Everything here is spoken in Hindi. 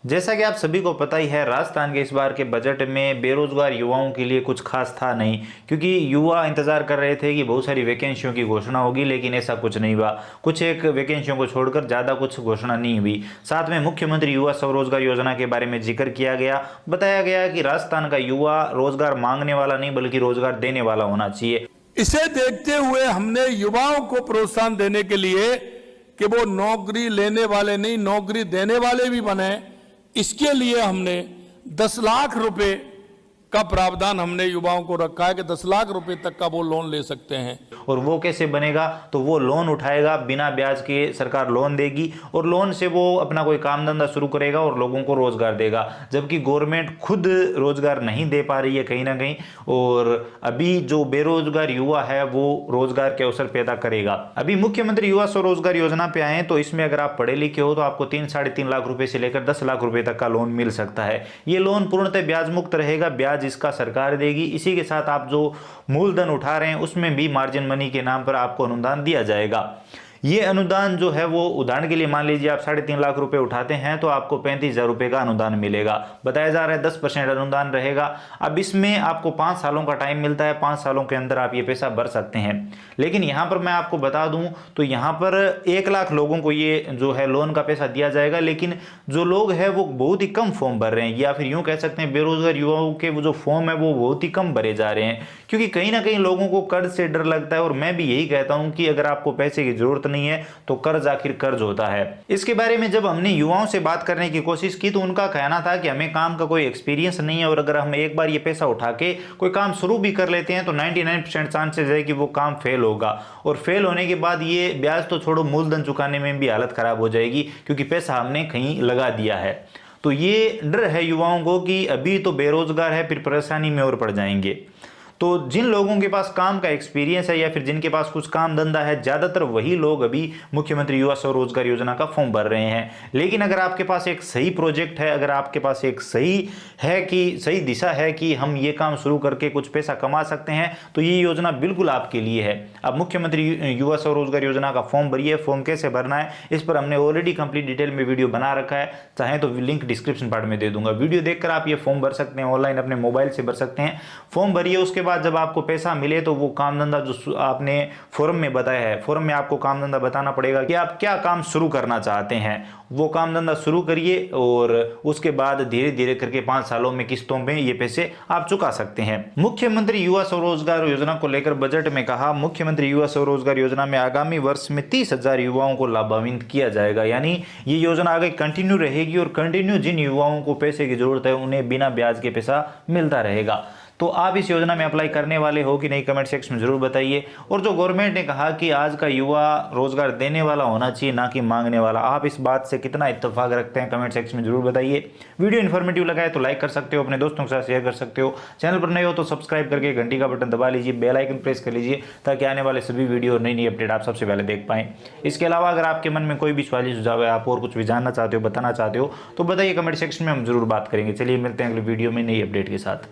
जैसा कि आप सभी को पता ही है, राजस्थान के इस बार के बजट में बेरोजगार युवाओं के लिए कुछ खास था नहीं, क्योंकि युवा इंतजार कर रहे थे कि बहुत सारी वैकेंसियों की घोषणा होगी, लेकिन ऐसा कुछ नहीं हुआ। कुछ एक वैकेंसियों को छोड़कर ज़्यादा कुछ घोषणा नहीं हुई। साथ में मुख्यमंत्री युवा स्वरोजगार योजना के बारे में जिक्र किया गया, बताया गया कि राजस्थान का युवा रोजगार मांगने वाला नहीं बल्कि रोजगार देने वाला होना चाहिए। इसे देखते हुए हमने युवाओं को प्रोत्साहन देने के लिए कि वो नौकरी लेने वाले नहीं, नौकरी देने वाले भी बने, इसके लिए हमने 10 लाख रुपए का प्रावधान हमने युवाओं को रखा है कि 10 लाख रुपए तक का वो लोन ले सकते हैं। और वो कैसे बनेगा, तो वो लोन उठाएगा, बिना ब्याज के सरकार लोन देगी और लोन से वो अपना कोई काम धंधा शुरू करेगा और लोगों को रोजगार देगा। जबकि गवर्नमेंट खुद रोजगार नहीं दे पा रही है कहीं ना कहीं, और अभी जो बेरोजगार युवा है वो रोजगार के अवसर पैदा करेगा। अभी मुख्यमंत्री युवा स्वरोजगार योजना पे आए तो इसमें अगर आप पढ़े लिखे हो तो आपको 3-3.5 लाख रुपए से लेकर 10 लाख रुपए तक का लोन मिल सकता है। ये लोन पूर्णतः ब्याज मुक्त रहेगा, ब्याज इसका सरकार देगी। इसी के साथ आप जो मूलधन उठा रहे हैं उसमें भी मार्जिन मनी के नाम पर आपको अनुदान दिया जाएगा। ये अनुदान जो है वो, उदाहरण के लिए मान लीजिए आप 3.5 लाख रुपए उठाते हैं तो आपको 35,000 रुपए का अनुदान मिलेगा। बताया जा रहा है 10% अनुदान रहेगा। अब इसमें आपको 5 सालों का टाइम मिलता है, 5 सालों के अंदर आप ये पैसा भर सकते हैं। लेकिन यहाँ पर मैं आपको बता दूं तो यहाँ पर 1 लाख लोगों को ये जो है लोन का पैसा दिया जाएगा, लेकिन जो लोग हैं वो बहुत ही कम फॉर्म भर रहे हैं, या फिर यूं कह सकते हैं बेरोजगार युवाओं के वो जो फॉर्म है वो बहुत ही कम भरे जा रहे हैं, क्योंकि कहीं ना कहीं लोगों को कर्ज से डर लगता है। और मैं भी यही कहता हूं कि अगर आपको पैसे की जरूरत नहीं है तो कर्ज आखिर कर्ज होता है। इसके बारे में जब हमने युवाओं से बात करने की कोशिश की तो उनका कहना था कि हमें काम का कोई एक्सपीरियंस नहीं है, और अगर हम एक बार ये पैसा उठा के कोई काम शुरू भी कर लेते हैं तो 99% चांसेस है कि वो काम फेल होगा, और फेल होने के बाद ये ब्याज तो छोड़ो, मूलधन चुकाने में भी हालत खराब हो जाएगी, क्योंकि पैसा हमने कहीं लगा दिया है। तो ये डर है युवाओं को कि अभी तो बेरोजगार है, फिर परेशानी में और पड़ जाएंगे। तो जिन लोगों के पास काम का एक्सपीरियंस है या फिर जिनके पास कुछ काम धंधा है, ज़्यादातर वही लोग अभी मुख्यमंत्री युवा स्वरोजगार योजना का फॉर्म भर रहे हैं। लेकिन अगर आपके पास एक सही प्रोजेक्ट है, अगर आपके पास एक सही दिशा है कि हम ये काम शुरू करके कुछ पैसा कमा सकते हैं, तो ये योजना बिल्कुल आपके लिए है। अब मुख्यमंत्री युवा स्वरोजगार योजना का फॉर्म भरिए। फॉर्म कैसे भरना है इस पर हमने ऑलरेडी कंप्लीट डिटेल में वीडियो बना रखा है, चाहे तो लिंक डिस्क्रिप्शन पार्ट में दे दूंगा। वीडियो देखकर आप ये फॉर्म भर सकते हैं, ऑनलाइन अपने मोबाइल से भर सकते हैं। फॉर्म भरिए, उसके बाद जब आपको पैसा मिले तो वो काम धंधा जो आपने फॉर्म में बताया है, फॉर्म में आपको काम धंधा बताना पड़ेगा कि आप क्या काम शुरू करना चाहते हैं। वो काम धंधा शुरू करिए और उसके बाद धीरे धीरे करके 5 सालों में किस्तों में ये पैसे आप चुका सकते हैं। मुख्यमंत्री युवा स्वरोजगार योजना को लेकर बजट में कहा, मुख्यमंत्री युवा स्वरोजगार योजना में आगामी वर्ष में 30,000 युवाओं को लाभान्वित किया जाएगा। यानी ये योजना आगे कंटिन्यू रहेगी और कंटिन्यू जिन युवाओं को पैसे की जरूरत है उन्हें बिना ब्याज के पैसा मिलता रहेगा। तो आप इस योजना में अप्लाई करने वाले हो कि नहीं, कमेंट सेक्शन में जरूर बताइए। और जो गवर्नमेंट ने कहा कि आज का युवा रोजगार देने वाला होना चाहिए, ना कि मांगने वाला, आप इस बात से कितना इत्तेफाक रखते हैं, कमेंट सेक्शन में जरूर बताइए। वीडियो इन्फॉर्मेटिव लगा है तो लाइक कर सकते हो, अपने दोस्तों के साथ शेयर कर सकते हो। चैनल पर नए हो तो सब्सक्राइब करके घंटी का बटन दबा लीजिए, बेल आइकन प्रेस कर लीजिए, ताकि आने वाले सभी वीडियो और नई नई अपडेट आप सबसे पहले देख पाएं। इसके अलावा अगर आपके मन में कोई भी सवाल सुझाव है, आप और कुछ भी जानना चाहते हो, बताना चाहते हो, तो बताइए कमेंट सेक्शन में, हम जरूर बात करेंगे। चलिए मिलते हैं अगले वीडियो में नई अपडेट के साथ।